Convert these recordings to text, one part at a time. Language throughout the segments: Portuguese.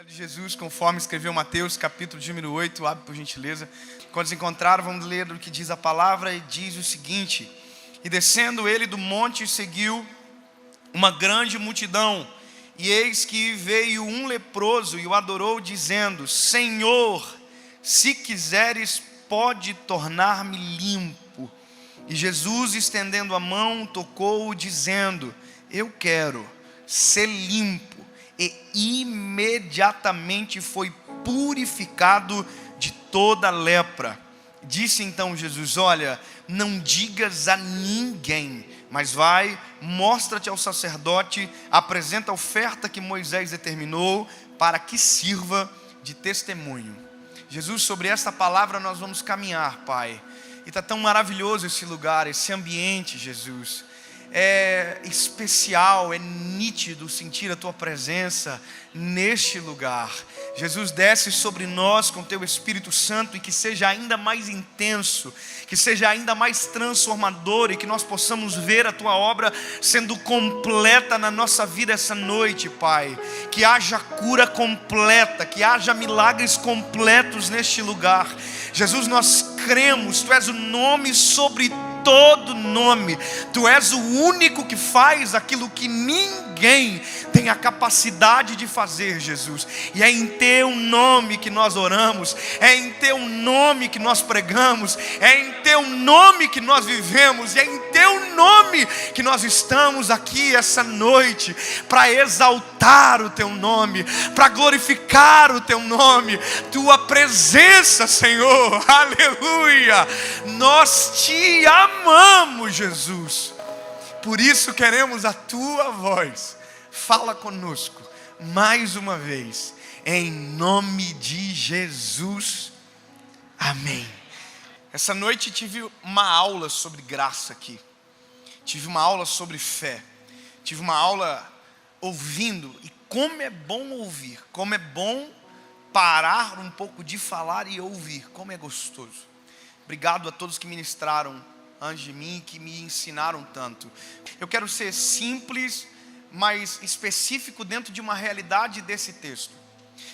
Evangelho de Jesus, conforme escreveu Mateus, capítulo de número 8, abre por gentileza. Quando se encontraram, vamos ler o que diz a palavra, e diz o seguinte: E descendo ele do monte, seguiu uma grande multidão, e eis que veio um leproso e o adorou, dizendo: Senhor, se quiseres, pode tornar-me limpo. E Jesus, estendendo a mão, tocou-o, dizendo: Eu quero ser limpo. E imediatamente foi purificado de toda a lepra. Disse então Jesus: Olha, não digas a ninguém, mas vai, mostra-te ao sacerdote, apresenta a oferta que Moisés determinou, para que sirva de testemunho. Jesus, sobre esta palavra nós vamos caminhar, Pai. E está tão maravilhoso esse lugar, esse ambiente, Jesus. É especial, é nítido sentir a Tua presença neste lugar. Jesus, desce sobre nós com Teu Espírito Santo, e que seja ainda mais intenso, que seja ainda mais transformador, e que nós possamos ver a Tua obra sendo completa na nossa vida essa noite, Pai. Que haja cura completa, que haja milagres completos neste lugar. Jesus, nós cremos, Tu és o nome sobre todo nome. Tu és o único que faz aquilo que ninguém tem a capacidade de fazer, Jesus. E é em Teu nome que nós oramos, é em Teu nome que nós pregamos, é em Teu nome que nós vivemos, e é em Teu nome que nós estamos aqui essa noite, para exaltar o Teu nome, para glorificar o Teu nome, Tua presença, Senhor. Aleluia! Nós Te amamos, Jesus. Por isso queremos a Tua voz. Fala conosco mais uma vez, em nome de Jesus. Amém. Essa noite tive uma aula sobre graça aqui. Tive uma aula sobre fé. Tive uma aula ouvindo. E como é bom ouvir. Como é bom parar um pouco de falar e ouvir. Como é gostoso. Obrigado a todos que ministraram antes de mim, que me ensinaram tanto. Eu quero ser simples, mas específico dentro de uma realidade desse texto.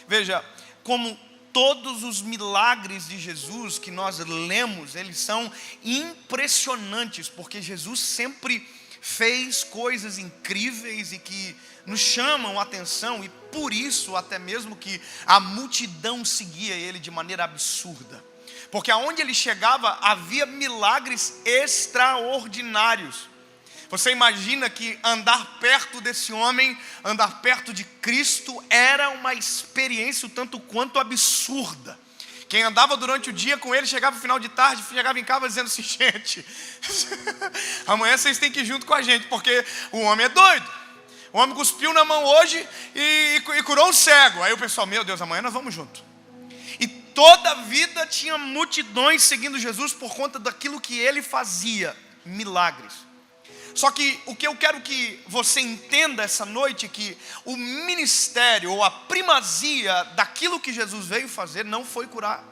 Veja, como todos os milagres de Jesus que nós lemos, eles são impressionantes, porque Jesus sempre fez coisas incríveis e que nos chamam a atenção, e por isso até mesmo que a multidão seguia ele de maneira absurda. Porque aonde ele chegava havia milagres extraordinários. Você imagina que andar perto desse homem, andar perto de Cristo, era uma experiência o tanto quanto absurda. Quem andava durante o dia com ele, chegava no final de tarde, chegava em casa dizendo assim: gente, amanhã vocês têm que ir junto com a gente, porque o homem é doido. O homem cuspiu na mão hoje e curou um cego. Aí o pessoal: meu Deus, amanhã nós vamos junto. E toda a vida tinha multidões seguindo Jesus por conta daquilo que ele fazia, milagres. Só que o que eu quero que você entenda essa noite é que o ministério ou a primazia daquilo que Jesus veio fazer não foi curar.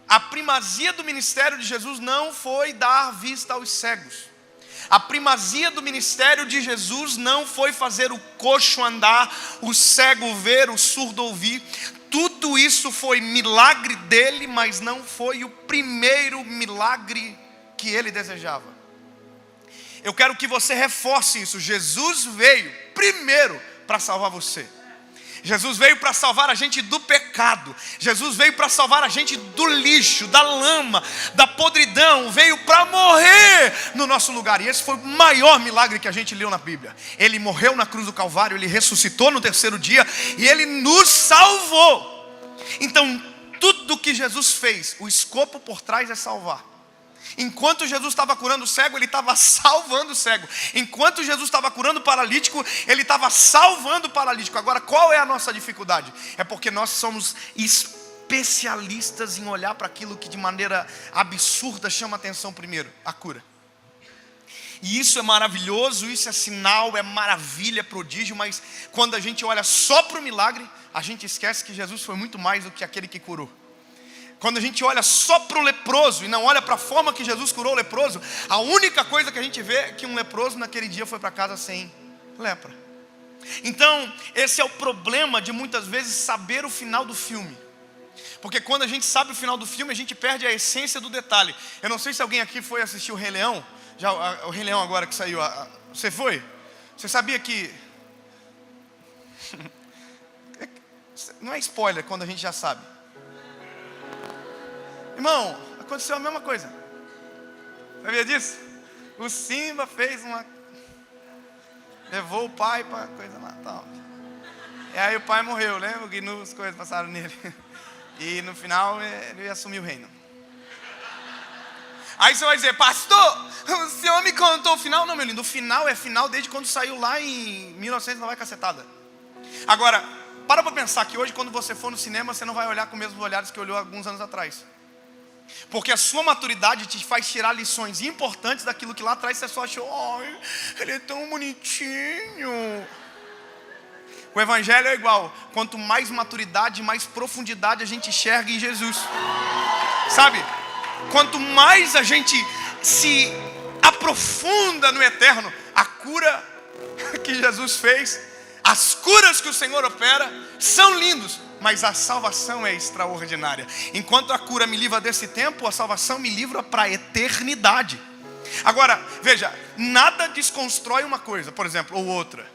A primazia do ministério de Jesus não foi dar vista aos cegos. A primazia do ministério de Jesus não foi fazer o coxo andar, o cego ver, o surdo ouvir. Tudo isso foi milagre dele, mas não foi o primeiro milagre que ele desejava. Eu quero que você reforce isso. Jesus veio primeiro para salvar você. Jesus veio para salvar a gente do pecado. Jesus veio para salvar a gente do lixo, da lama, da podridão. Veio para morrer no nosso lugar. E esse foi o maior milagre que a gente leu na Bíblia. Ele morreu na cruz do Calvário, ele ressuscitou no terceiro dia e ele nos salvou. Então, tudo que Jesus fez, o escopo por trás é salvar. Enquanto Jesus estava curando o cego, ele estava salvando o cego. Enquanto Jesus estava curando o paralítico, ele estava salvando o paralítico. Agora, qual é a nossa dificuldade? É porque nós somos especialistas em olhar para aquilo que de maneira absurda chama a atenção primeiro: a cura. E isso é maravilhoso, isso é sinal, é maravilha, é prodígio. Mas quando a gente olha só para o milagre, a gente esquece que Jesus foi muito mais do que aquele que curou. Quando a gente olha só para o leproso e não olha para a forma que Jesus curou o leproso, a única coisa que a gente vê é que um leproso naquele dia foi para casa sem lepra. Então, esse é o problema de muitas vezes saber o final do filme. Porque quando a gente sabe o final do filme, a gente perde a essência do detalhe. Eu não sei se alguém aqui foi assistir o Rei Leão. Já, o Rei Leão agora que saiu. Você foi? Você sabia que... Não é spoiler quando a gente já sabe. Irmão, aconteceu a mesma coisa. Sabia disso? O Simba fez uma... Levou o pai para coisa lá, tal. E aí o pai morreu, lembra? Que as coisas passaram nele. E no final ele ia assumir o reino. Aí você vai dizer, pastor, o senhor me contou o final? Não, meu lindo, o final é final desde quando saiu lá em 1900, não vai cacetada. Agora, para pensar que hoje quando você for no cinema, você não vai olhar com os mesmos olhares que olhou alguns anos atrás. Porque a sua maturidade te faz tirar lições importantes daquilo que lá atrás você só achou, ai, ele é tão bonitinho. O evangelho é igual, quanto mais maturidade, mais profundidade a gente enxerga em Jesus. Sabe? Quanto mais a gente se aprofunda no eterno, a cura que Jesus fez, as curas que o Senhor opera, são lindos, mas a salvação é extraordinária. Enquanto a cura me livra desse tempo, a salvação me livra para a eternidade. Agora, veja, nada desconstrói uma coisa, por exemplo, ou outra.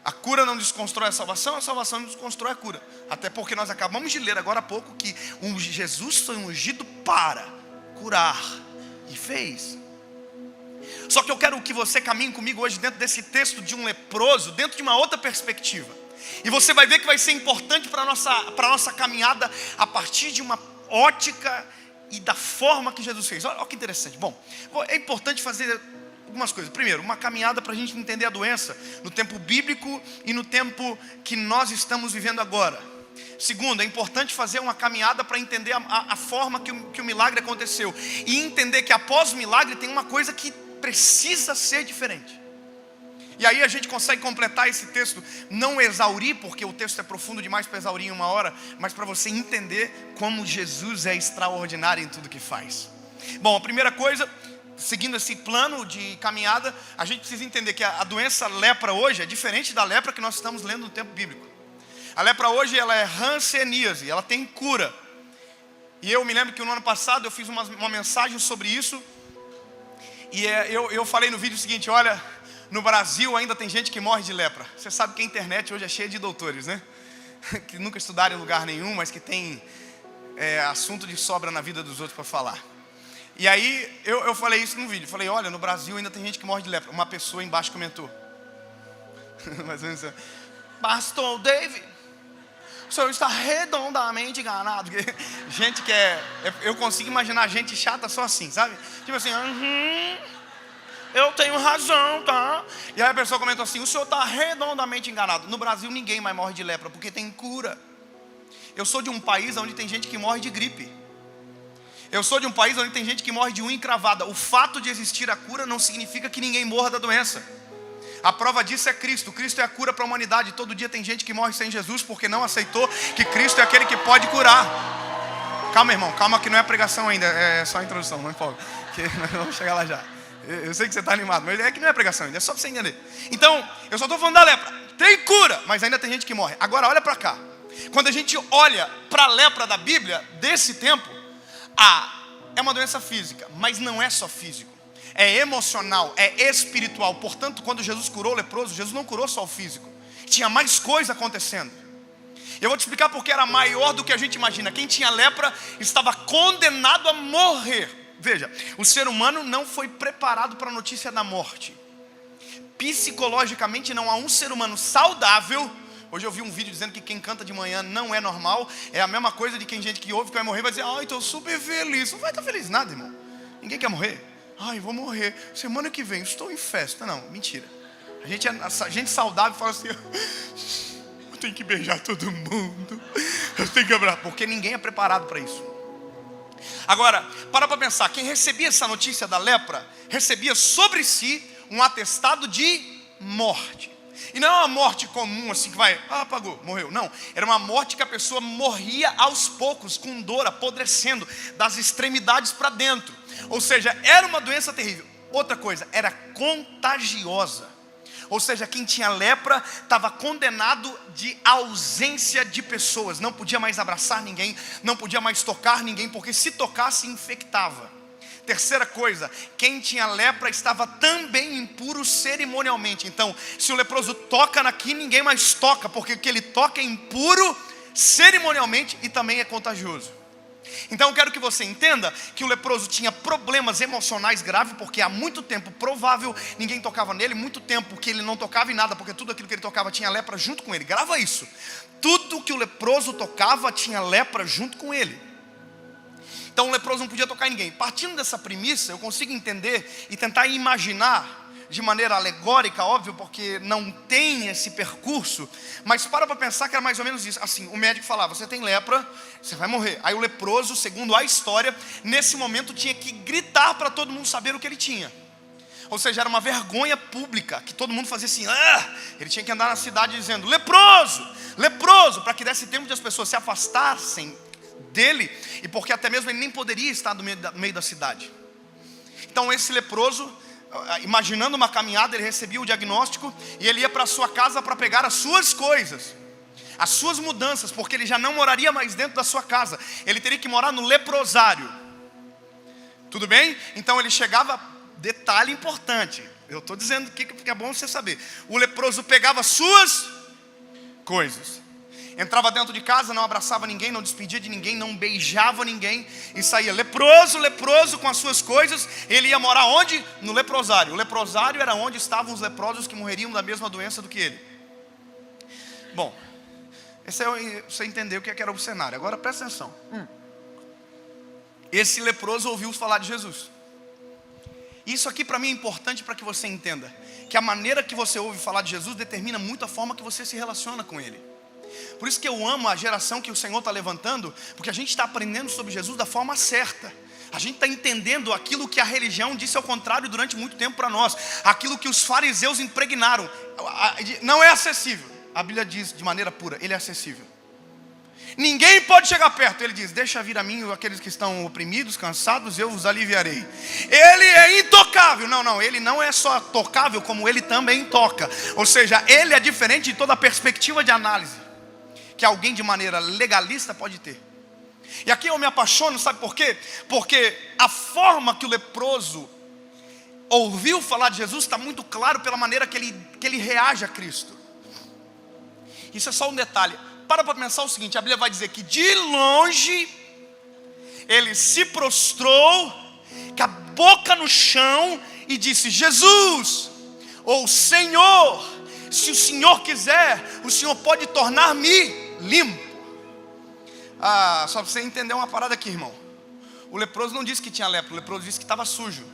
A cura não desconstrói a salvação não desconstrói a cura. Até porque nós acabamos de ler agora há pouco que Jesus foi ungido para curar. E fez. Só que eu quero que você caminhe comigo hoje dentro desse texto de um leproso, dentro de uma outra perspectiva. E você vai ver que vai ser importante para a nossa caminhada a partir de uma ótica e da forma que Jesus fez. Olha que interessante. Bom, é importante fazer algumas coisas. Primeiro, uma caminhada para a gente entender a doença no tempo bíblico e no tempo que nós estamos vivendo agora. Segundo, é importante fazer uma caminhada para entender a forma que o milagre aconteceu. E entender que após o milagre tem uma coisa que precisa ser diferente. E aí a gente consegue completar esse texto, não exaurir, porque o texto é profundo demais para exaurir em uma hora, mas para você entender como Jesus é extraordinário em tudo que faz. Bom, a primeira coisa, seguindo esse plano de caminhada, a gente precisa entender que a doença lepra hoje é diferente da lepra que nós estamos lendo no tempo bíblico. A lepra hoje ela é hanseníase, ela tem cura. E eu me lembro que no ano passado eu fiz uma mensagem sobre isso. E eu falei no vídeo o seguinte, olha, no Brasil ainda tem gente que morre de lepra. Você sabe que a internet hoje é cheia de doutores, né? Que nunca estudaram em lugar nenhum, mas que tem assunto de sobra na vida dos outros para falar. E aí eu falei isso no vídeo. Falei, olha, no Brasil ainda tem gente que morre de lepra. Uma pessoa embaixo comentou. Mas pastor David, o senhor está redondamente enganado. Gente que eu consigo imaginar gente chata só assim, sabe? Tipo assim, eu tenho razão, tá? E aí a pessoa comentou assim, o senhor está redondamente enganado. No Brasil ninguém mais morre de lepra, porque tem cura. Eu sou de um país onde tem gente que morre de gripe. Eu sou de um país onde tem gente que morre de unha encravada. O fato de existir a cura não significa que ninguém morra da doença. A prova disso é Cristo. Cristo é a cura para a humanidade. Todo dia tem gente que morre sem Jesus porque não aceitou que Cristo é aquele que pode curar. Calma, irmão, calma que não é pregação ainda. É só a introdução, não empolga. Nós vamos chegar lá já. Eu sei que você está animado, mas é que não é pregação ainda, é só para você entender. Então, eu só estou falando da lepra. Tem cura, mas ainda tem gente que morre. Agora, olha para cá. Quando a gente olha para a lepra da Bíblia, desse tempo, é uma doença física, mas não é só físico. É emocional, é espiritual. Portanto, quando Jesus curou o leproso, Jesus não curou só o físico. Tinha mais coisa acontecendo. Eu vou te explicar porque era maior do que a gente imagina. Quem tinha lepra estava condenado a morrer. Veja, o ser humano não foi preparado para a notícia da morte. Psicologicamente não há um ser humano saudável. Hoje eu vi um vídeo dizendo que quem canta de manhã não é normal. É a mesma coisa de quem gente que ouve que vai morrer vai dizer, ai, estou super feliz. Não vai estar feliz nada, irmão. Ninguém quer morrer. Ai, vou morrer. Semana que vem, estou em festa. Não, mentira. A gente saudável fala assim, eu tenho que beijar todo mundo. Eu tenho que abraçar. Porque ninguém é preparado para isso. Agora, para pensar, quem recebia essa notícia da lepra, recebia sobre si um atestado de morte. E não é uma morte comum assim que vai, apagou, morreu. Não, era uma morte que a pessoa morria aos poucos, com dor, apodrecendo, das extremidades para dentro. Ou seja, era uma doença terrível. Outra coisa, era contagiosa. Ou seja, quem tinha lepra estava condenado de ausência de pessoas. Não podia mais abraçar ninguém, não podia mais tocar ninguém, porque se tocasse, infectava. Terceira coisa, quem tinha lepra estava também impuro cerimonialmente. Então, se o leproso toca naqui, ninguém mais toca, porque o que ele toca é impuro cerimonialmente e também é contagioso. Então eu quero que você entenda que o leproso tinha problemas emocionais graves, porque há muito tempo, provável, ninguém tocava nele, muito tempo que ele não tocava em nada, porque tudo aquilo que ele tocava tinha lepra junto com ele. Grava isso, tudo que o leproso tocava tinha lepra junto com ele. Então o leproso não podia tocar em ninguém. Partindo dessa premissa, eu consigo entender e tentar imaginar de maneira alegórica, óbvio, porque não tem esse percurso, mas para pensar que era mais ou menos isso. Assim, o médico falava, você tem lepra, você vai morrer. Aí o leproso, segundo a história, nesse momento tinha que gritar para todo mundo saber o que ele tinha. Ou seja, era uma vergonha pública, que todo mundo fazia assim, ele tinha que andar na cidade dizendo, leproso, leproso, para que desse tempo de as pessoas se afastassem dele, e porque até mesmo ele nem poderia estar no meio da cidade. Então esse leproso, imaginando uma caminhada, ele recebia o diagnóstico e ele ia para a sua casa para pegar as suas coisas, as suas mudanças, porque ele já não moraria mais dentro da sua casa, ele teria que morar no leprosário. Tudo bem? Então ele chegava, detalhe importante, eu estou dizendo que é bom você saber, o leproso pegava as suas coisas, entrava dentro de casa, não abraçava ninguém, não despedia de ninguém, não beijava ninguém, e saía leproso, leproso com as suas coisas. Ele ia morar onde? No leprosário. O leprosário era onde estavam os leprosos que morreriam da mesma doença do que ele. Bom, você entendeu o que era o cenário. Agora presta atenção. Esse leproso ouviu falar de Jesus. Isso aqui para mim é importante para que você entenda que a maneira que você ouve falar de Jesus determina muito a forma que você se relaciona com Ele. Por isso que eu amo a geração que o Senhor está levantando, porque a gente está aprendendo sobre Jesus da forma certa. A gente está entendendo aquilo que a religião disse ao contrário durante muito tempo para nós, aquilo que os fariseus impregnaram. Não é acessível. A Bíblia diz de maneira pura, Ele é acessível. Ninguém pode chegar perto. Ele diz, deixa vir a mim aqueles que estão oprimidos, cansados, eu vos aliviarei. Ele é intocável. Não, ele não é só tocável, como ele também toca. Ou seja, ele é diferente de toda a perspectiva de análise que alguém de maneira legalista pode ter. E aqui eu me apaixono, sabe por quê? Porque a forma que o leproso ouviu falar de Jesus está muito claro pela maneira que ele reage a Cristo. Isso é só um detalhe. Para pensar o seguinte, a Bíblia vai dizer que de longe ele se prostrou, com a boca no chão, e disse, Jesus, ou Senhor, se o Senhor quiser, o Senhor pode tornar-me limpo. Só para você entender uma parada aqui, irmão. O leproso não disse que tinha lepra, o leproso disse que estava sujo.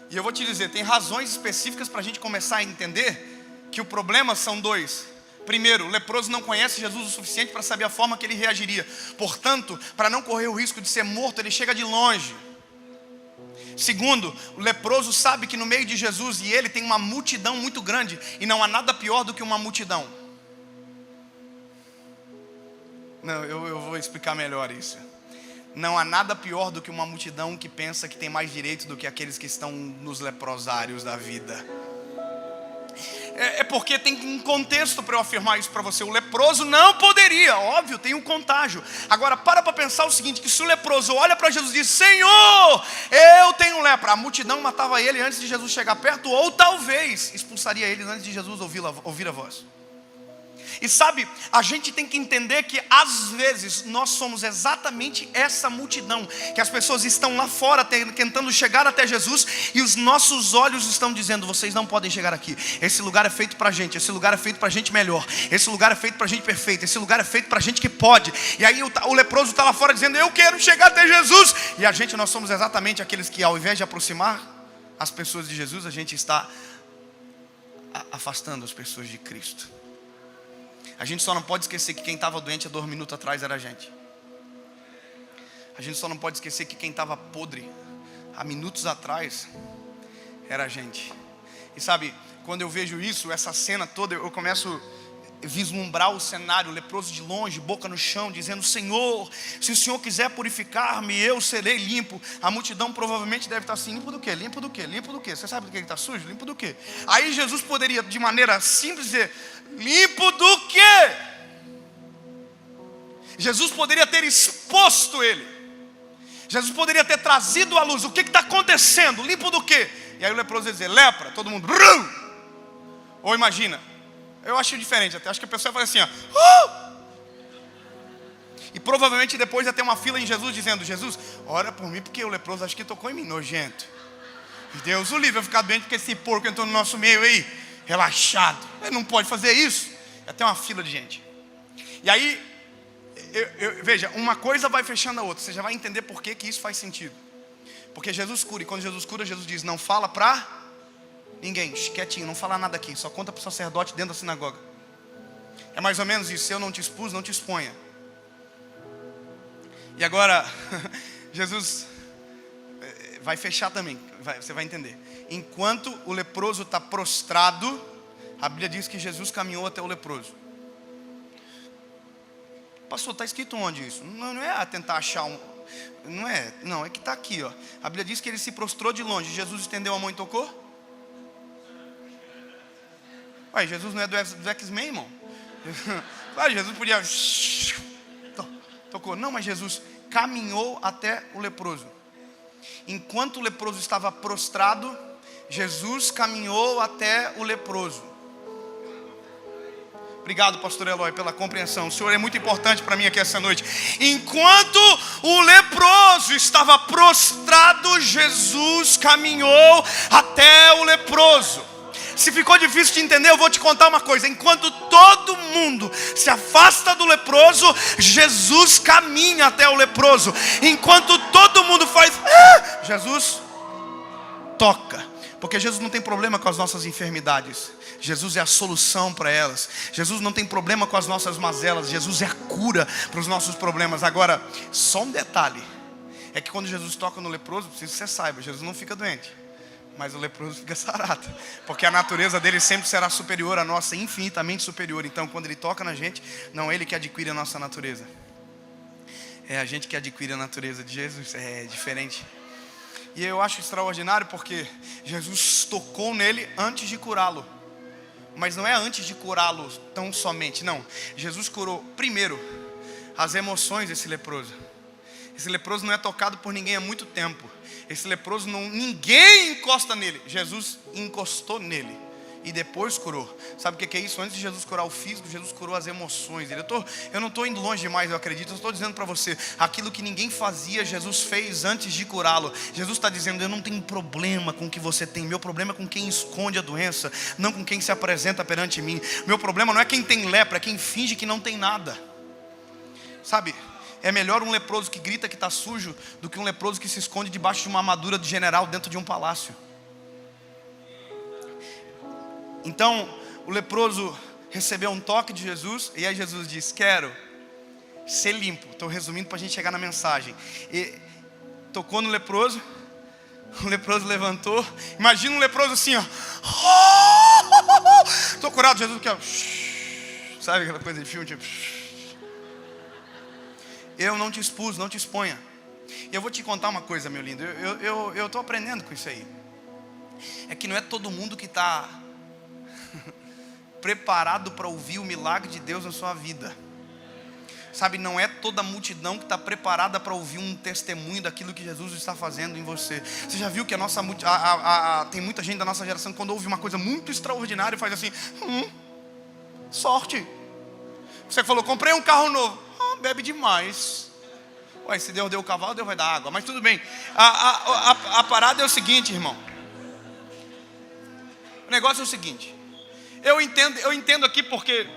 E eu vou te dizer, tem razões específicas para a gente começar a entender que o problema são dois. Primeiro, o leproso não conhece Jesus o suficiente para saber a forma que ele reagiria. Portanto, para não correr o risco de ser morto, ele chega de longe. Segundo, o leproso sabe que no meio de Jesus e ele tem uma multidão muito grande, e não há nada pior do que uma multidão. Não, eu vou explicar melhor isso. Não há nada pior do que uma multidão que pensa que tem mais direito do que aqueles que estão nos leprosários da vida. É porque tem um contexto para eu afirmar isso para você. O leproso não poderia, óbvio, tem um contágio. Agora para pensar o seguinte, que se o leproso olha para Jesus e diz, Senhor, eu tenho lepra, a multidão matava ele antes de Jesus chegar perto, ou talvez expulsaria ele antes de Jesus ouvir a voz. E sabe, a gente tem que entender que às vezes nós somos exatamente essa multidão, que as pessoas estão lá fora tentando chegar até Jesus, e os nossos olhos estão dizendo, vocês não podem chegar aqui, esse lugar é feito para gente, esse lugar é feito para gente melhor, esse lugar é feito para gente perfeita, esse lugar é feito para gente que pode. E aí o leproso está lá fora dizendo, eu quero chegar até Jesus, e nós somos exatamente aqueles que ao invés de aproximar as pessoas de Jesus, a gente está afastando as pessoas de Cristo. A gente só não pode esquecer que quem estava doente há 2 minutos atrás era a gente. A gente só não pode esquecer que quem estava podre há minutos atrás era a gente. E sabe, quando eu vejo isso, essa cena toda, eu começo vislumbrar o cenário, o leproso de longe, boca no chão, dizendo: Senhor, se o Senhor quiser purificar-me, eu serei limpo. A multidão provavelmente deve estar assim: limpo do quê? Limpo do quê? Limpo do quê? Você sabe do que ele está sujo? Limpo do quê? Aí Jesus poderia, de maneira simples, dizer: limpo do quê? Jesus poderia ter exposto ele. Jesus poderia ter trazido à luz: o que está acontecendo? Limpo do quê? E aí o leproso ia dizer: lepra. Todo mundo... Ou imagina, eu acho diferente até, acho que a pessoa faz assim, ó. E provavelmente depois ia ter uma fila em Jesus dizendo: Jesus, ora por mim, porque o leproso acho que tocou em mim, nojento. Deus o livre, eu ficar doente porque esse porco entrou no nosso meio aí, relaxado. Ele não pode fazer isso. Ia ter uma fila de gente. E aí, veja, uma coisa vai fechando a outra. Você já vai entender por que isso faz sentido. Porque Jesus cura, e quando Jesus cura, Jesus diz: não fala pra ninguém, quietinho, não fala nada aqui, só conta para o sacerdote dentro da sinagoga. É mais ou menos isso: se eu não te expus, não te exponha. E agora, Jesus vai fechar também, você vai entender. Enquanto o leproso está prostrado, a Bíblia diz que Jesus caminhou até o leproso. Pastor, está escrito onde isso? Não é tentar achar um... Não, é que está aqui, ó. A Bíblia diz que ele se prostrou de longe. Jesus estendeu a mão e tocou? Ué, Jesus não é do X-Men, irmão? Jesus podia... Tocou. Não, mas Jesus caminhou até o leproso. Enquanto o leproso estava prostrado, Jesus caminhou até o leproso. Obrigado, pastor Eloy, pela compreensão. O Senhor é muito importante para mim aqui essa noite. Enquanto o leproso estava prostrado, Jesus caminhou até o leproso. Se ficou difícil de entender, eu vou te contar uma coisa: enquanto todo mundo se afasta do leproso, Jesus caminha até o leproso. Enquanto todo mundo faz, Jesus toca. Porque Jesus não tem problema com as nossas enfermidades. Jesus é a solução para elas. Jesus não tem problema com as nossas mazelas. Jesus é a cura para os nossos problemas. Agora, só um detalhe: é que quando Jesus toca no leproso, preciso que você saiba, Jesus não fica doente, mas o leproso fica sarado, porque a natureza dele sempre será superior à nossa, infinitamente superior. Então quando ele toca na gente, não é ele que adquire a nossa natureza, é a gente que adquire a natureza de Jesus. É diferente. E eu acho extraordinário porque Jesus tocou nele antes de curá-lo. Mas não é antes de curá-lo tão somente, não. Jesus curou primeiro as emoções desse leproso. Esse leproso não é tocado por ninguém há muito tempo. Esse leproso, ninguém encosta nele. Jesus encostou nele e depois curou. Sabe o que é isso? Antes de Jesus curar o físico, Jesus curou as emoções. Eu não estou indo longe demais, eu acredito. Eu estou dizendo para você, aquilo que ninguém fazia, Jesus fez antes de curá-lo. Jesus está dizendo: eu não tenho problema com o que você tem. Meu problema é com quem esconde a doença, não com quem se apresenta perante mim. Meu problema não é quem tem lepra, é quem finge que não tem nada. Sabe? É melhor um leproso que grita que está sujo do que um leproso que se esconde debaixo de uma armadura de general dentro de um palácio. Então o leproso recebeu um toque de Jesus, e aí Jesus diz: quero ser limpo. Estou resumindo para a gente chegar na mensagem. E tocou no leproso, o leproso levantou. Imagina um leproso assim, ó. Estou curado. Jesus quer, sabe aquela coisa de filme, tipo... Eu não te expus, não te exponha. E eu vou te contar uma coisa, meu lindo. Eu estou aprendendo com isso aí. É que não é todo mundo que está preparado para ouvir o milagre de Deus na sua vida. Sabe, não é toda a multidão que está preparada para ouvir um testemunho daquilo que Jesus está fazendo em você. Você já viu que tem muita gente da nossa geração, quando ouve uma coisa muito extraordinária, faz assim: sorte. Você falou: comprei um carro novo. Bebe demais. Ué, se Deus deu o cavalo, Deus vai dar água. Mas tudo bem. A parada é o seguinte, irmão. O negócio é o seguinte. Eu entendo aqui porque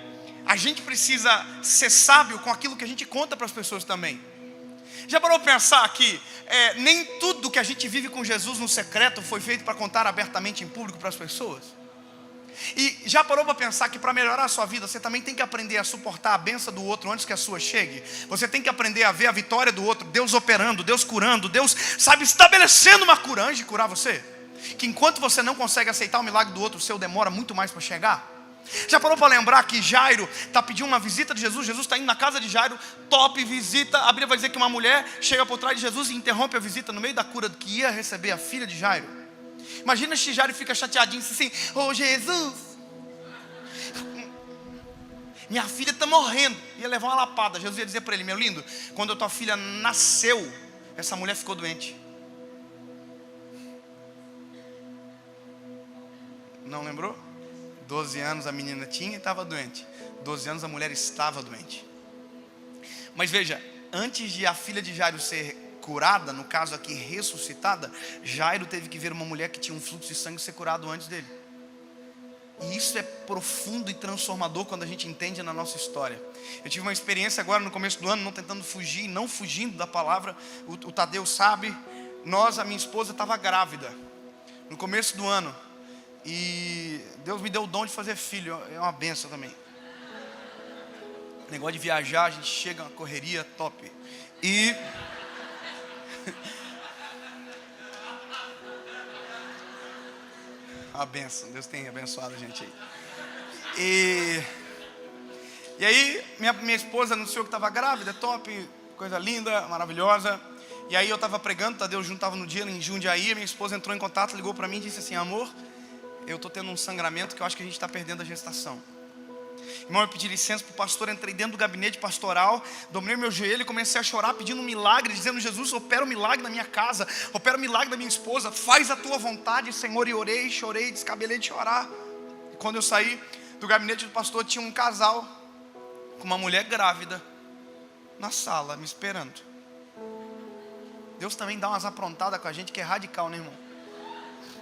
a gente precisa ser sábio com aquilo que a gente conta para as pessoas também. Já parou para pensar que nem tudo que a gente vive com Jesus no secreto foi feito para contar abertamente em público para as pessoas? E já parou para pensar que para melhorar a sua vida, você também tem que aprender a suportar a bênção do outro antes que a sua chegue? Você tem que aprender a ver a vitória do outro, Deus operando, Deus curando, Deus, sabe, estabelecendo uma cura antes de curar você. Que enquanto você não consegue aceitar o milagre do outro, o seu demora muito mais para chegar. Já parou para lembrar que Jairo está pedindo uma visita de Jesus? Jesus está indo na casa de Jairo, top, visita. A Bíblia vai dizer que uma mulher chega por trás de Jesus e interrompe a visita no meio da cura que ia receber a filha de Jairo. Imagina se Jairo fica chateadinho assim: ô Jesus, minha filha está morrendo. Ia levar uma lapada. Jesus ia dizer para ele: meu lindo, quando a tua filha nasceu, essa mulher ficou doente. Não lembrou? 12 anos a menina tinha e estava doente. 12 anos a mulher estava doente. Mas veja, antes de a filha de Jairo ser curada, no caso aqui ressuscitada, Jairo teve que ver uma mulher que tinha um fluxo de sangue ser curado antes dele. E isso é profundo e transformador quando a gente entende na nossa história. Eu tive uma experiência agora no começo do ano, não tentando fugir, não fugindo da palavra. O Tadeu sabe, a minha esposa estava grávida no começo do ano. E Deus me deu o dom de fazer filho, é uma benção também. Negócio de viajar, a gente chega uma correria top. E uma benção, Deus tem abençoado a gente aí. E aí, minha esposa anunciou que estava grávida, top, coisa linda, maravilhosa. E aí eu estava pregando, Tadeu junto estava no dia em Jundiaí, minha esposa entrou em contato, ligou para mim e disse assim: amor, eu estou tendo um sangramento que eu acho que a gente está perdendo a gestação. Irmão, eu pedi licença para o pastor, entrei dentro do gabinete pastoral, dobrei meu joelho e comecei a chorar, pedindo um milagre, dizendo: Jesus, opera um milagre na minha casa, opera um milagre na minha esposa, faz a tua vontade, Senhor. E orei, chorei, descabelei de chorar. E quando eu saí do gabinete do pastor, tinha um casal com uma mulher grávida na sala, me esperando. Deus também dá umas aprontadas com a gente que é radical, né, irmão?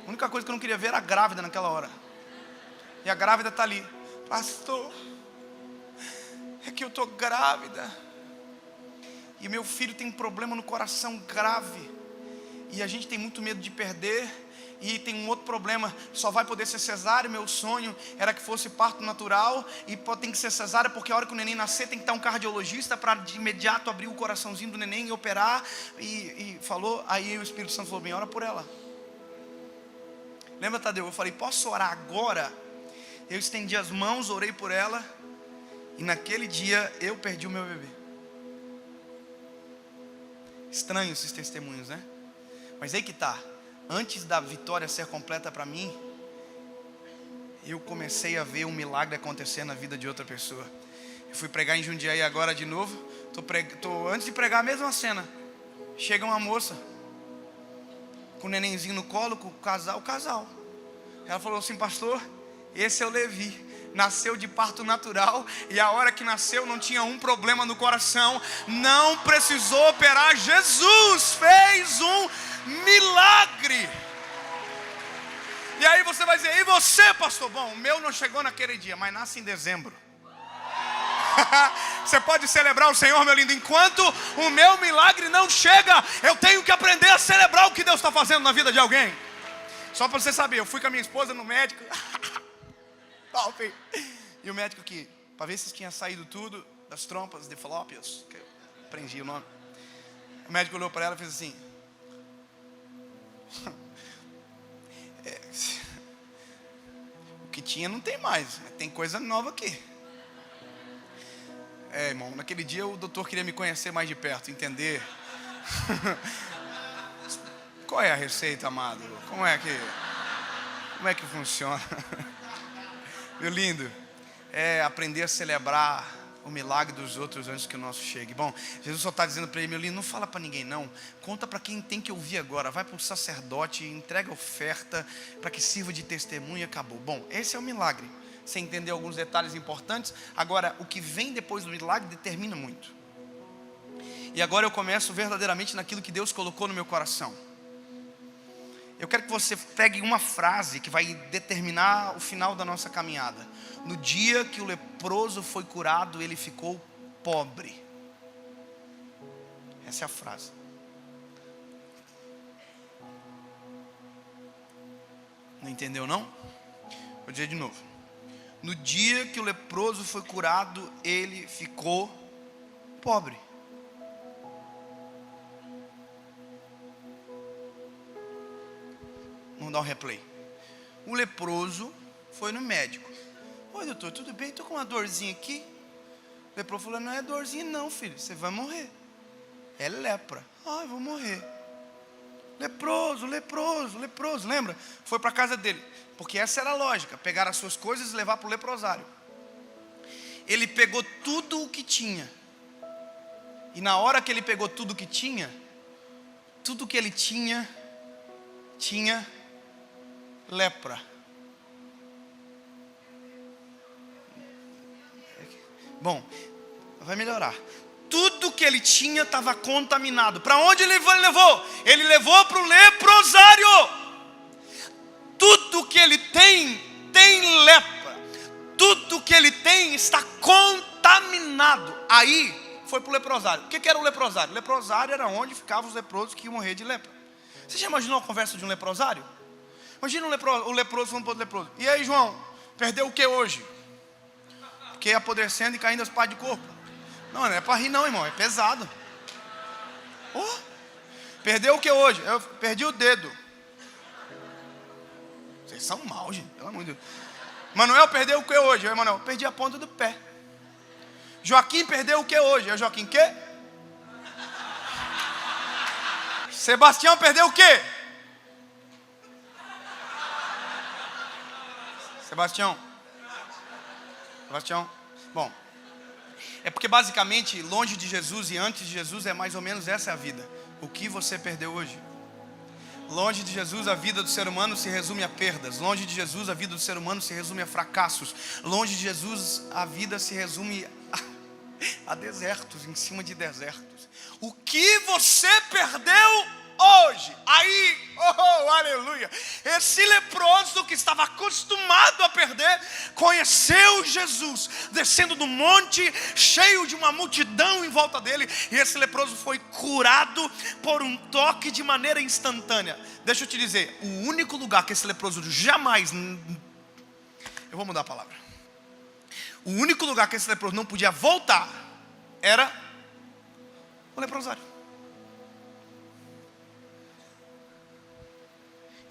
A única coisa que eu não queria ver era a grávida naquela hora. E a grávida está ali: pastor, é que eu estou grávida e meu filho tem um problema no coração grave, e a gente tem muito medo de perder. E tem um outro problema, só vai poder ser cesárea. Meu sonho era que fosse parto natural, e tem que ser cesárea porque a hora que o neném nascer tem que estar um cardiologista para de imediato abrir o coraçãozinho do neném e operar. E falou, aí o Espírito Santo falou: bem, ora por ela. Lembra, Tadeu? Eu falei: posso orar agora? Eu estendi as mãos, orei por ela, e naquele dia eu perdi o meu bebê. Estranho esses testemunhos, né? Mas aí que está. Antes da vitória ser completa para mim, eu comecei a ver um milagre acontecer na vida de outra pessoa. Eu fui pregar em Jundiaí agora de novo. Antes de pregar a mesma cena, chega uma moça com o nenenzinho no colo, com o casal. Ela falou assim: pastor, esse é o Levi, nasceu de parto natural, e a hora que nasceu não tinha um problema no coração, não precisou operar, Jesus fez um milagre. E aí você vai dizer: e você, pastor? Bom, o meu não chegou naquele dia, mas nasce em dezembro. Você pode celebrar o Senhor, meu lindo. Enquanto o meu milagre não chega, eu tenho que aprender a celebrar o que Deus está fazendo na vida de alguém. Só para você saber, eu fui com a minha esposa no médico. E o médico que, para ver se tinha saído tudo das trompas de falópios, que eu aprendi o nome. O médico olhou para ela e fez assim: o que tinha não tem mais, mas tem coisa nova aqui. Irmão, naquele dia o doutor queria me conhecer mais de perto, entender. Qual é a receita, amado? Como é que funciona? Meu lindo, é aprender a celebrar o milagre dos outros antes que o nosso chegue. Bom, Jesus só está dizendo para ele: meu lindo, não fala para ninguém não, conta para quem tem que ouvir agora, vai para o sacerdote, entrega a oferta para que sirva de testemunho e acabou. Bom, esse é o milagre. Você entendeu alguns detalhes importantes. Agora, o que vem depois do milagre determina muito. E agora eu começo verdadeiramente naquilo que Deus colocou no meu coração. Eu quero que você pegue uma frase que vai determinar o final da nossa caminhada. No dia que o leproso foi curado, ele ficou pobre. Essa é a frase. Não entendeu não? Vou dizer de novo. No dia que o leproso foi curado, ele ficou pobre. Vamos dar um replay. O leproso foi no médico. Oi, doutor, tudo bem? Estou com uma dorzinha aqui. O leproso falou: não é dorzinha não, filho, você vai morrer. É lepra. Eu vou morrer. Leproso, leproso, leproso. Lembra? Foi para a casa dele. Porque essa era a lógica: pegar as suas coisas e levar para o leprosário. Ele pegou tudo o que tinha. E na hora que ele pegou tudo o que tinha, tudo que ele tinha lepra. Bom, vai melhorar. Tudo que ele tinha estava contaminado. Para onde ele levou? Ele levou para o leprosário. Tudo que ele tem lepra. Tudo que ele tem está contaminado. Aí foi para o leprosário. O que era o leprosário? O leprosário era onde ficavam os leprosos que iam morrer de lepra. Você já imaginou a conversa de um leprosário? Imagina o leproso falando para o outro leproso: e aí, João, perdeu o que hoje? Porque apodrecendo e caindo as partes de corpo. Não é para rir não, irmão, é pesado. Perdeu o que hoje? Eu perdi o dedo. Vocês são maus, gente, pelo amor de Deus. Manuel perdeu o que hoje? Eu, Manuel, perdi a ponta do pé. Joaquim perdeu o que hoje? Eu, Joaquim, quê? Sebastião perdeu o quê? Sebastião. Bom, é porque basicamente longe de Jesus e antes de Jesus é mais ou menos essa a vida. O que você perdeu hoje? Longe de Jesus a vida do ser humano se resume a perdas. Longe de Jesus a vida do ser humano se resume a fracassos. Longe de Jesus a vida se resume a desertos, em cima de desertos. O que você perdeu hoje? Aí, aleluia, esse leproso que estava acostumado a perder, conheceu Jesus, descendo do monte, cheio de uma multidão em volta dele, e esse leproso foi curado por um toque de maneira instantânea. Deixa eu te dizer, o único lugar que esse leproso jamais, eu vou mudar a palavra, o único lugar que esse leproso não podia voltar, era o leprosário.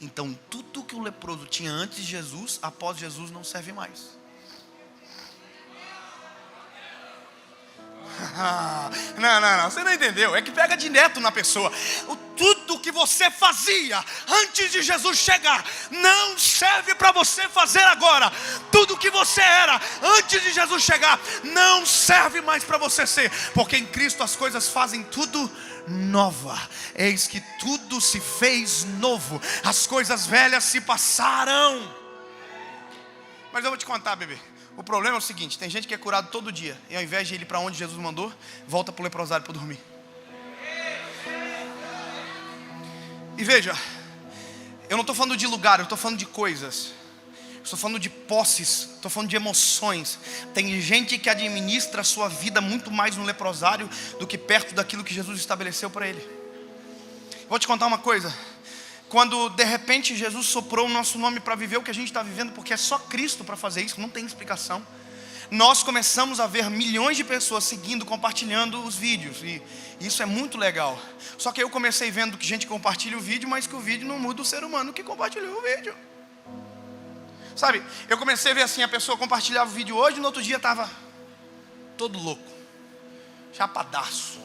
Então tudo que o leproso tinha antes de Jesus, após Jesus não serve mais. Não, você não entendeu. É que pega direto na pessoa. Tudo que você fazia antes de Jesus chegar não serve para você fazer agora. Tudo que você era antes de Jesus chegar não serve mais para você ser, porque em Cristo as coisas fazem tudo nova. Eis que tudo se fez novo, as coisas velhas se passaram. Mas eu vou te contar, bebê. O problema é o seguinte: tem gente que é curado todo dia, e ao invés de ir para onde Jesus mandou, volta para o leprosário para dormir. E veja, eu não estou falando de lugar, eu estou falando de coisas. Estou falando de posses, estou falando de emoções. Tem gente que administra a sua vida muito mais no leprosário do que perto daquilo que Jesus estabeleceu para ele. Vou te contar uma coisa. Quando de repente Jesus soprou o nosso nome para viver o que a gente está vivendo, porque é só Cristo para fazer isso, não tem explicação. Nós começamos a ver milhões de pessoas seguindo, compartilhando os vídeos, e isso é muito legal. Só que eu comecei vendo que gente compartilha o vídeo, mas que o vídeo não muda o ser humano que compartilhou o vídeo. Sabe, eu comecei a ver assim, a pessoa compartilhava o vídeo hoje, no outro dia estava todo louco, chapadaço.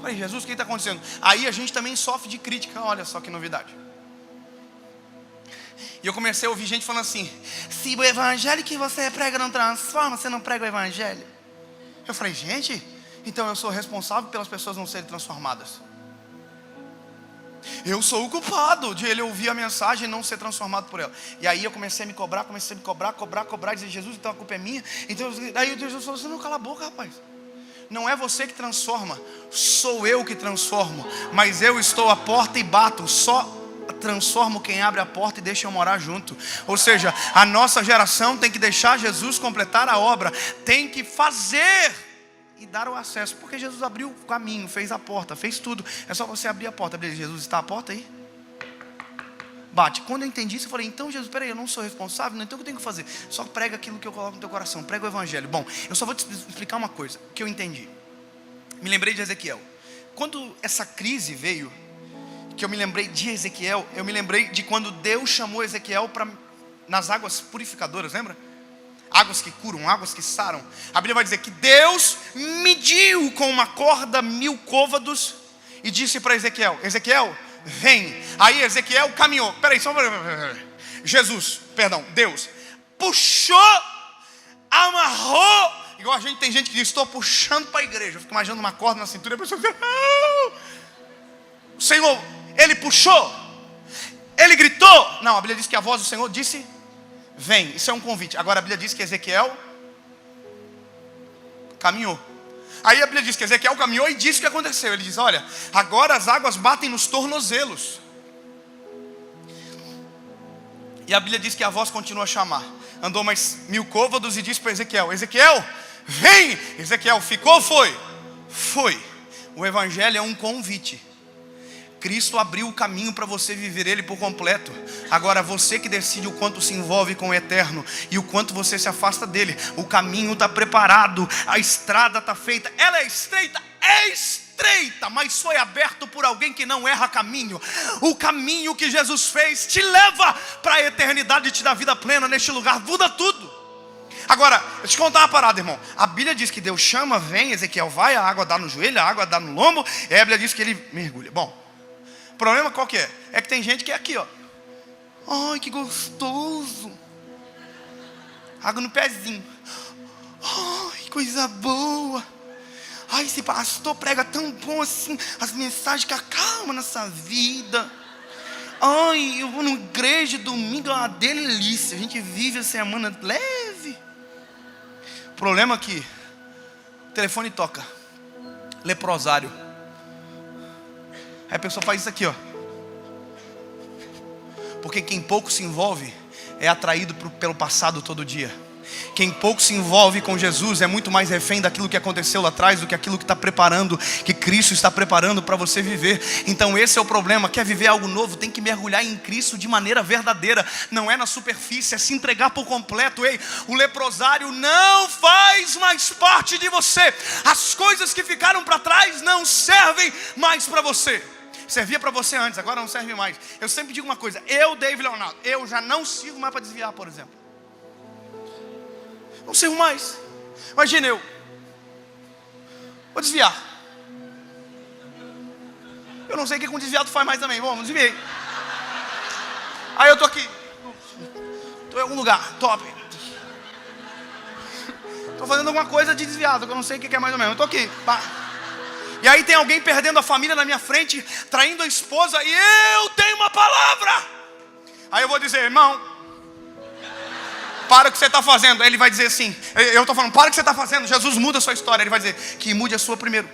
Falei: Jesus, o que está acontecendo? Aí a gente também sofre de crítica, olha só que novidade. E eu comecei a ouvir gente falando assim: se o evangelho que você prega não transforma, você não prega o evangelho. Eu falei: gente, então eu sou responsável pelas pessoas não serem transformadas. Eu sou o culpado de ele ouvir a mensagem e não ser transformado por ela. E aí eu comecei a me cobrar, e dizer: Jesus, então a culpa é minha. Então, aí Jesus falou assim: não, cala a boca, rapaz. Não é você que transforma, sou eu que transformo. Mas eu estou à porta e bato. Só transformo quem abre a porta e deixa eu morar junto. Ou seja, a nossa geração tem que deixar Jesus completar a obra, tem que fazer e dar o acesso, porque Jesus abriu o caminho, fez a porta, fez tudo. É só você abrir a porta. Jesus, está a porta aí? Bate. Quando eu entendi isso, eu falei: então Jesus, peraí, eu não sou responsável, então o que eu tenho que fazer? Só prega aquilo que eu coloco no teu coração, prega o evangelho. Bom, eu só vou te explicar uma coisa que eu entendi. Me lembrei de Ezequiel. Quando essa crise veio, que eu me lembrei de Ezequiel, eu me lembrei de quando Deus chamou Ezequiel nas águas purificadoras, lembra? águas que curam, águas que saram. A Bíblia vai dizer que Deus mediu com uma corda 1000 côvados e disse para Ezequiel: Ezequiel, vem. Aí Ezequiel caminhou. Peraí, só Deus puxou, amarrou. Igual a gente, tem gente que diz: estou puxando para a igreja. Eu fico imaginando uma corda na cintura e a pessoa diz: o Senhor, Ele puxou, Ele gritou. Não, a Bíblia diz que a voz do Senhor disse: vem. Isso é um convite. Agora a Bíblia diz que Ezequiel caminhou. Aí a Bíblia diz que Ezequiel caminhou e disse o que aconteceu. Ele diz: olha, agora as águas batem nos tornozelos. E a Bíblia diz que a voz continua a chamar. Andou mais 1000 côvados e disse para Ezequiel: Ezequiel, vem. Ezequiel ficou, foi? Foi. O Evangelho é um convite. Cristo abriu o caminho para você viver Ele por completo. Agora você que decide o quanto se envolve com o eterno e o quanto você se afasta dele. O caminho está preparado, a estrada está feita. Ela é estreita, mas foi aberto por alguém que não erra caminho. O caminho que Jesus fez te leva para a eternidade e te dá vida plena neste lugar. Muda tudo. Agora, deixa eu te contar uma parada, irmão. A Bíblia diz que Deus chama, vem, Ezequiel vai, a água dá no joelho, a água dá no lombo. E a Bíblia diz que ele mergulha. Bom, o problema qual que é? É que tem gente que é aqui, ó. Ai, que gostoso. Água no pezinho. Ai, coisa boa. Ai, esse pastor prega tão bom assim. As mensagens que acalmam nossa vida. Ai, eu vou na igreja domingo, é uma delícia. A gente vive a semana leve. O problema é que o telefone toca. Leprosário. Aí a pessoa faz isso aqui, ó. Porque quem pouco se envolve é atraído pelo passado todo dia. Quem pouco se envolve com Jesus é muito mais refém daquilo que aconteceu lá atrás do que aquilo que está preparando, que Cristo está preparando para você viver. Então esse é o problema. Quer viver algo novo, tem que mergulhar em Cristo de maneira verdadeira. Não é na superfície, é se entregar por completo. Ei, o leprosário não faz mais parte de você. As coisas que ficaram para trás não servem mais para você. Servia para você antes, agora não serve mais. Eu sempre digo uma coisa: eu, David Leonardo, eu já não sirvo mais para desviar, por exemplo. Não sirvo mais. Imagina eu vou desviar. Eu não sei o que com desviado faz mais também. Bom, desviei. Aí eu tô aqui, tô em algum lugar, top. Tô fazendo alguma coisa de desviado, que eu não sei o que é mais ou menos. Eu tô aqui, pá. E aí tem alguém perdendo a família na minha frente, traindo a esposa, e eu tenho uma palavra. Aí eu vou dizer: irmão, para o que você está fazendo. Aí ele vai dizer assim, eu estou falando: para o que você está fazendo. Jesus muda a sua história. Ele vai dizer: que mude a sua primeiro.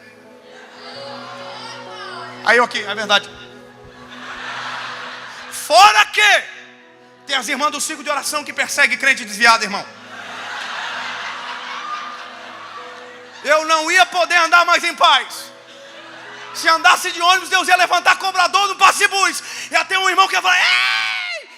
Aí eu aqui, é verdade. Fora que tem as irmãs do ciclo de oração que perseguem crente desviado, irmão. Eu não ia poder andar mais em paz. Se andasse de ônibus, Deus ia levantar cobrador do passe-bus. Ia ter um irmão que ia falar: ei!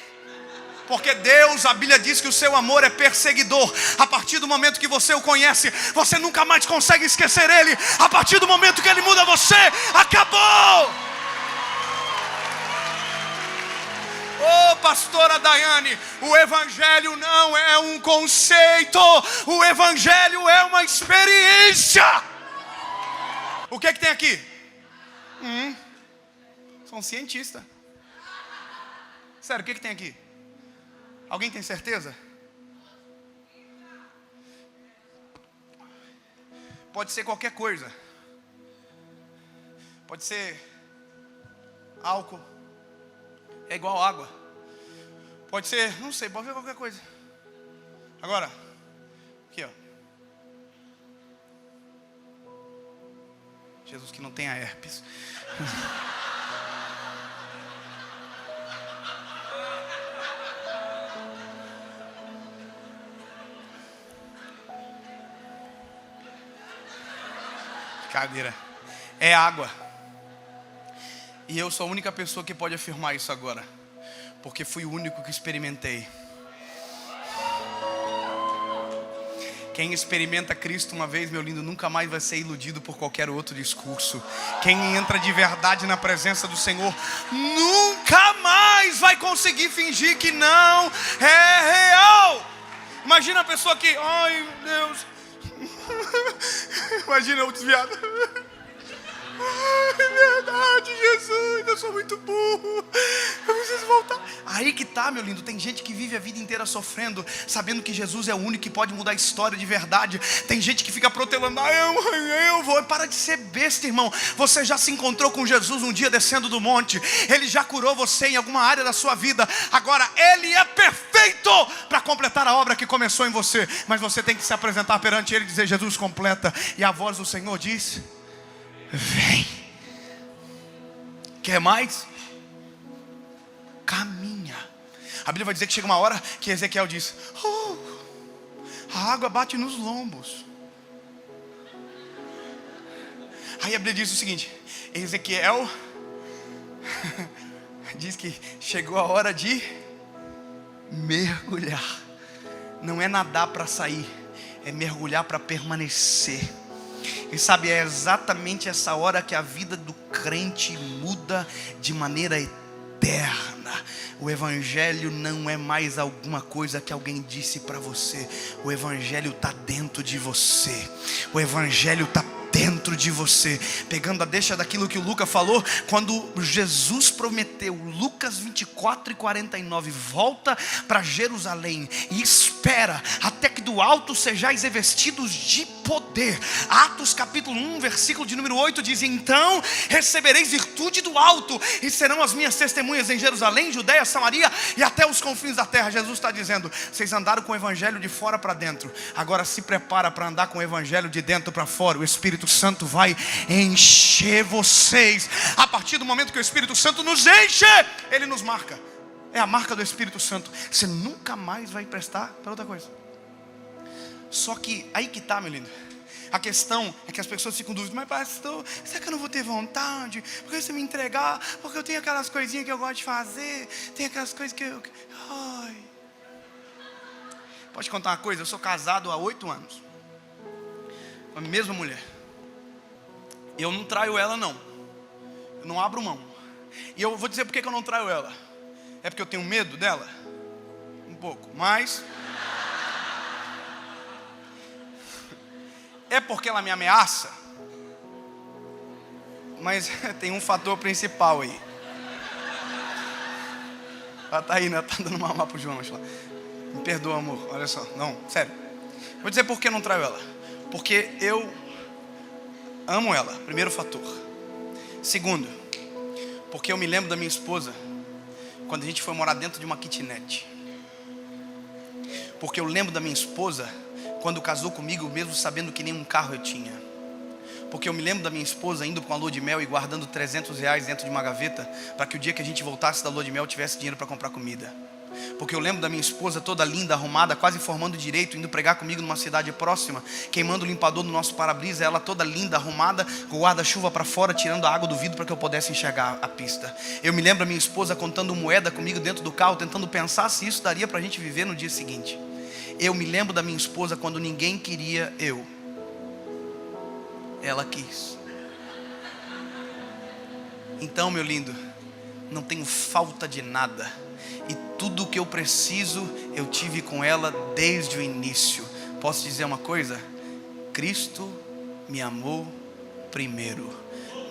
Porque Deus, a Bíblia diz que o seu amor é perseguidor. A partir do momento que você o conhece, você nunca mais consegue esquecer Ele. A partir do momento que Ele muda você, acabou. Ô, pastora Daiane, o Evangelho não é um conceito. O Evangelho é uma experiência. O que tem aqui? Sou um cientista. Sério, o que tem aqui? Alguém tem certeza? Pode ser qualquer coisa. Pode ser álcool. É igual água. Pode ser, não sei, pode ser qualquer coisa. Agora, aqui ó. Jesus que não tenha herpes. Cadeira. É água. E eu sou a única pessoa que pode afirmar isso agora, porque fui o único que experimentei. Quem experimenta Cristo uma vez, meu lindo, nunca mais vai ser iludido por qualquer outro discurso. Quem entra de verdade na presença do Senhor nunca mais vai conseguir fingir que não é real. Imagina a pessoa que, ai Deus, imagina o desviado. Ai, verdade, Jesus, eu sou muito burro, eu preciso voltar. Aí que tá, meu lindo, tem gente que vive a vida inteira sofrendo, sabendo que Jesus é o único que pode mudar a história de verdade. Tem gente que fica protelando, eu vou. Para de ser besta, irmão. Você já se encontrou com Jesus um dia descendo do monte. Ele já curou você em alguma área da sua vida. Agora Ele é perfeito para completar a obra que começou em você. Mas você tem que se apresentar perante Ele e dizer: Jesus, completa. E a voz do Senhor diz: vem. Quer mais? Caminha. A Bíblia vai dizer que chega uma hora que Ezequiel diz: a água bate nos lombos. Aí a Bíblia diz o seguinte: Ezequiel diz que chegou a hora de mergulhar. Não é nadar para sair, é mergulhar para permanecer. E sabe, é exatamente essa hora que a vida do crente muda de maneira eterna. O Evangelho não é mais alguma coisa que alguém disse para você. O Evangelho está dentro de você. O Evangelho está dentro de você. Pegando a deixa daquilo que o Lucas falou, quando Jesus prometeu, Lucas 24:49, volta para Jerusalém e espera até que do alto sejais revestidos de poder. Atos capítulo 1, versículo de número 8 diz: então recebereis virtude do alto e serão as minhas testemunhas em Jerusalém, Judeia, Samaria e até os confins da terra. Jesus está dizendo: vocês andaram com o Evangelho de fora para dentro, agora se prepara para andar com o Evangelho de dentro para fora. O Espírito Santo vai encher vocês. A partir do momento que o Espírito Santo nos enche, Ele nos marca. É a marca do Espírito Santo. Você nunca mais vai prestar para outra coisa. Só que aí que está, meu lindo, a questão é que as pessoas ficam dúvidas: mas pastor, será que eu não vou ter vontade? Porque você me entregar? Porque eu tenho aquelas coisinhas que eu gosto de fazer, tem aquelas coisas que eu... Ai. Pode contar uma coisa? Eu sou casado há 8 anos com a mesma mulher. Eu não traio ela, não. Eu não abro mão. E eu vou dizer por que eu não traio ela. É porque eu tenho medo dela? Um pouco, mas... é porque ela me ameaça? Mas tem um fator principal aí. Ela tá aí, né? Ela tá dando mamar pro João. Me perdoa, amor. Olha só. Não, sério. Vou dizer por que eu não traio ela. Porque eu amo ela. Primeiro fator. Segundo, porque eu me lembro da minha esposa quando a gente foi morar dentro de uma kitnet. Porque eu lembro da minha esposa quando casou comigo, mesmo sabendo que nenhum carro eu tinha. Porque eu me lembro da minha esposa indo para uma lua de mel e guardando R$300 dentro de uma gaveta, para que o dia que a gente voltasse da lua de mel tivesse dinheiro para comprar comida. Porque eu lembro da minha esposa toda linda, arrumada, quase formando direito, indo pregar comigo numa cidade próxima, queimando o limpador do nosso para-brisa, ela toda linda, arrumada, com o guarda-chuva para fora, tirando a água do vidro para que eu pudesse enxergar a pista. Eu me lembro da minha esposa contando moeda comigo dentro do carro, tentando pensar se isso daria para a gente viver no dia seguinte. Eu me lembro da minha esposa quando ninguém queria eu. Ela quis. Então, meu lindo, não tenho falta de nada. E tudo o que eu preciso, eu tive com ela desde o início. Posso dizer uma coisa? Cristo me amou primeiro.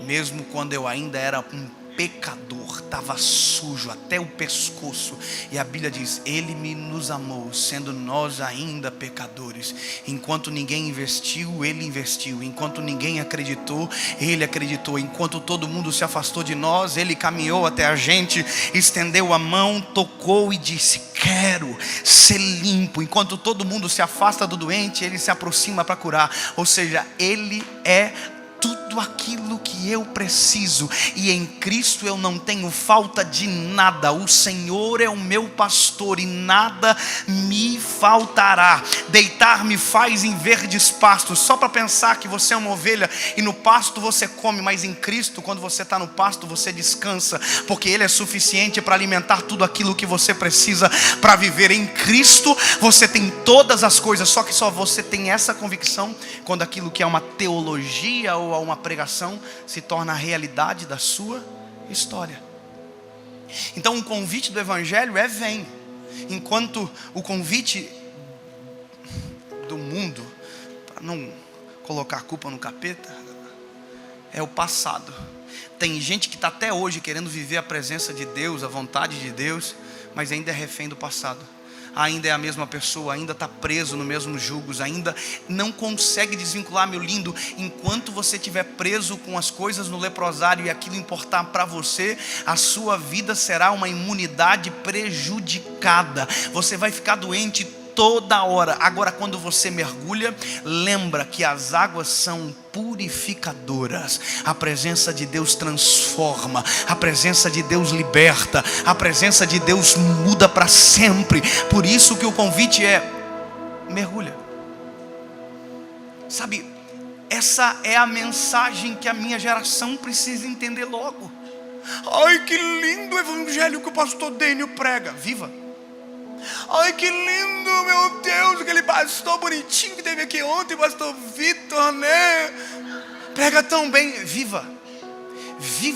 Mesmo quando eu ainda era um pecador, estava sujo até o pescoço. E a Bíblia diz: Ele nos amou, sendo nós ainda pecadores. Enquanto ninguém investiu, Ele investiu. Enquanto ninguém acreditou, Ele acreditou. Enquanto todo mundo se afastou de nós, Ele caminhou até a gente, estendeu a mão, tocou e disse: quero ser limpo. Enquanto todo mundo se afasta do doente, Ele se aproxima para curar. Ou seja, Ele é tudo aquilo que eu preciso, e em Cristo eu não tenho falta de nada. O Senhor é o meu pastor e nada me faltará. Deitar-me faz em verdes pastos. Só para pensar que você é uma ovelha e no pasto você come, mas em Cristo, quando você está no pasto, você descansa, porque Ele é suficiente para alimentar tudo aquilo que você precisa para viver. Em Cristo você tem todas as coisas, só que só você tem essa convicção quando aquilo que é uma teologia ou uma pregação se torna a realidade da sua história. Então o convite do Evangelho é: vem. Enquanto o convite do mundo, para não colocar a culpa no capeta, é o passado. Tem gente que está até hoje querendo viver a presença de Deus, a vontade de Deus, mas ainda é refém do passado. Ainda é a mesma pessoa, ainda está preso nos mesmos julgos, ainda não consegue desvincular, meu lindo. Enquanto você estiver preso com as coisas no leprosário e aquilo importar para você, a sua vida será uma imunidade prejudicada. Você vai ficar doente toda hora. Agora, quando você mergulha, lembra que as águas são purificadoras. A presença de Deus transforma, a presença de Deus liberta, a presença de Deus muda para sempre. Por isso que o convite é: mergulha. Sabe, essa é a mensagem que a minha geração precisa entender logo. Ai, que lindo o evangelho que o pastor Dênio prega. Viva! Ai, que lindo, meu Deus, aquele pastor bonitinho que teve aqui ontem, pastor Vitor, né? Prega tão bem. Viva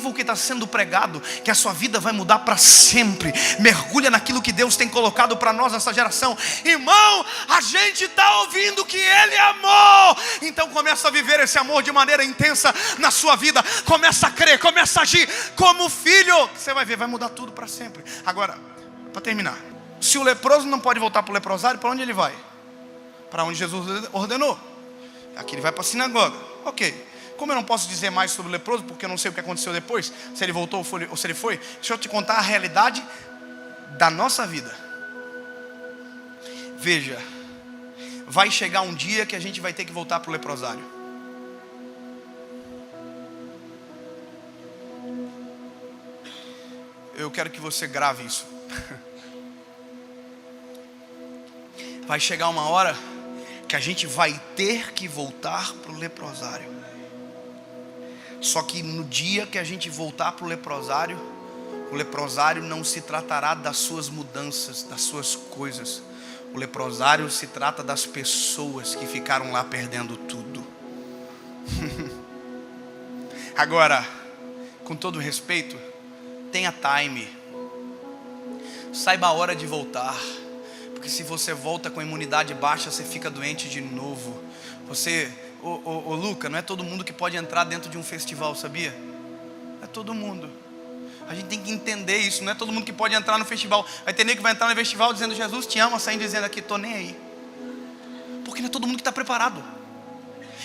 o que está sendo pregado, que a sua vida vai mudar para sempre. Mergulha naquilo que Deus tem colocado para nós nessa geração. Irmão, a gente está ouvindo que Ele amou. Então começa a viver esse amor de maneira intensa na sua vida. Começa a crer, começa a agir como filho. Você vai ver, vai mudar tudo para sempre. Agora, para terminar, se o leproso não pode voltar para o leprosário, para onde ele vai? Para onde Jesus ordenou. Aqui ele vai para a sinagoga. Ok. Como eu não posso dizer mais sobre o leproso, porque eu não sei o que aconteceu depois, se ele voltou ou se ele foi, deixa eu te contar a realidade da nossa vida. Veja, vai chegar um dia que a gente vai ter que voltar para o leprosário. Eu quero que você grave isso. Vai chegar uma hora que a gente vai ter que voltar para o leprosário. Só que no dia que a gente voltar para o leprosário não se tratará das suas mudanças, das suas coisas. O leprosário se trata das pessoas que ficaram lá perdendo tudo. Agora, com todo respeito, tenha time. Saiba a hora de voltar. Porque se você volta com a imunidade baixa, você fica doente de novo. Luca, não é todo mundo que pode entrar dentro de um festival, sabia? Não é todo mundo. A gente tem que entender isso. Não é todo mundo que pode entrar no festival. Vai ter nego que vai entrar no festival dizendo Jesus te ama, saindo dizendo aqui, tô nem aí. Porque não é todo mundo que está preparado.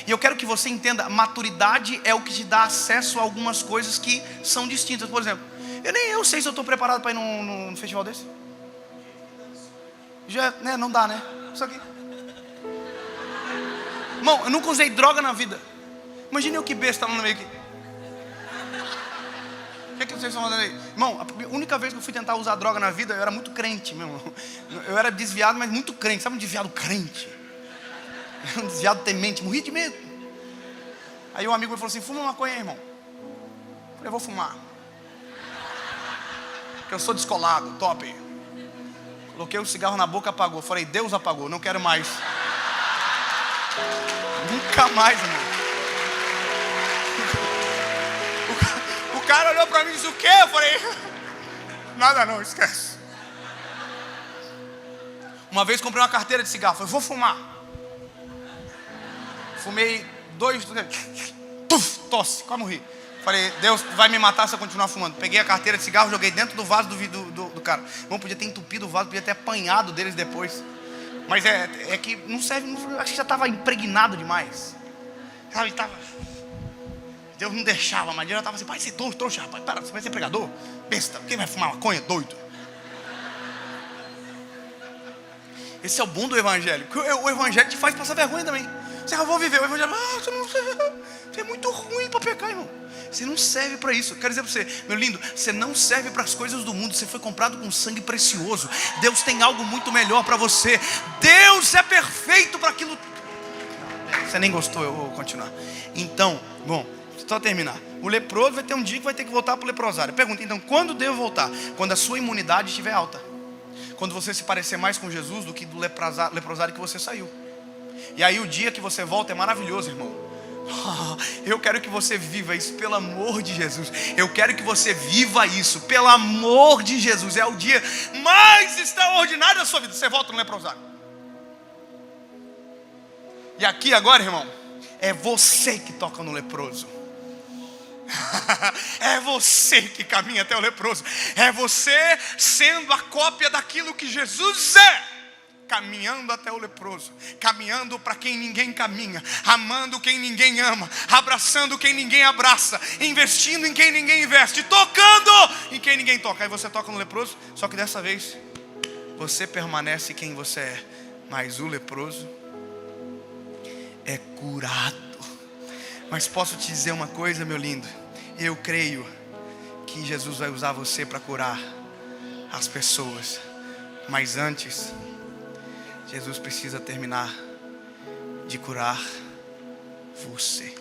E eu quero que você entenda, maturidade é o que te dá acesso a algumas coisas que são distintas. Por exemplo, eu sei se eu estou preparado para ir num festival desse. Já, né, não dá, né? Isso aqui. Irmão, eu nunca usei droga na vida. Imagine eu que besta lá no meio aqui. O que é que vocês estão fazendo aí? Irmão, a única vez que eu fui tentar usar droga na vida, eu era muito crente, meu irmão. Eu era desviado, mas muito crente. Sabe um desviado crente? Um desviado temente, morri de medo. Aí um amigo me falou assim: fuma maconha aí, irmão. Eu falei: eu vou fumar. Porque eu sou descolado, top. Coloquei o cigarro na boca, apagou. Falei: Deus apagou, não quero mais. Nunca mais, irmão. O cara olhou pra mim e disse: o quê? Eu falei: nada não, esquece. Uma vez comprei uma carteira de cigarro. Falei: vou fumar. Fumei 2, tosse, quase morri. Falei: Deus vai me matar se eu continuar fumando. Peguei a carteira de cigarro, joguei dentro do vaso do cara. Bom, podia ter entupido o vaso, podia ter apanhado deles depois. Mas é que não serve, acho que já estava impregnado demais. Sabe, Deus não deixava, mas Deus já estava assim: pai, você é trouxa, rapaz, para, você vai ser pregador? Besta, quem vai fumar maconha? Doido. Esse é o bom do evangelho. O evangelho te faz passar vergonha também. Você vou viver o evangelho. Você é muito ruim para pecar, irmão. Você não serve para isso. Eu quero dizer para você, meu lindo, você não serve para as coisas do mundo. Você foi comprado com sangue precioso. Deus tem algo muito melhor para você. Deus é perfeito para aquilo. Você nem gostou, eu vou continuar. Então, bom, só terminar. O leproso vai ter um dia que vai ter que voltar para o leprosário. Pergunta: então, quando devo voltar? Quando a sua imunidade estiver alta. Quando você se parecer mais com Jesus do que do leprosário que você saiu. E aí o dia que você volta é maravilhoso, irmão. Eu quero que você viva isso, pelo amor de Jesus. Eu quero que você viva isso, pelo amor de Jesus. É o dia mais extraordinário da sua vida. Você volta no leprosário. E aqui agora, irmão, é você que toca no leproso. É você que caminha até o leproso. É você sendo a cópia daquilo que Jesus é, caminhando até o leproso, caminhando para quem ninguém caminha, amando quem ninguém ama, abraçando quem ninguém abraça, investindo em quem ninguém investe, tocando em quem ninguém toca. Aí você toca no leproso, só que dessa vez você permanece quem você é, mas o leproso é curado. Mas posso te dizer uma coisa, meu lindo, eu creio que Jesus vai usar você para curar as pessoas, mas antes Jesus precisa terminar de curar você.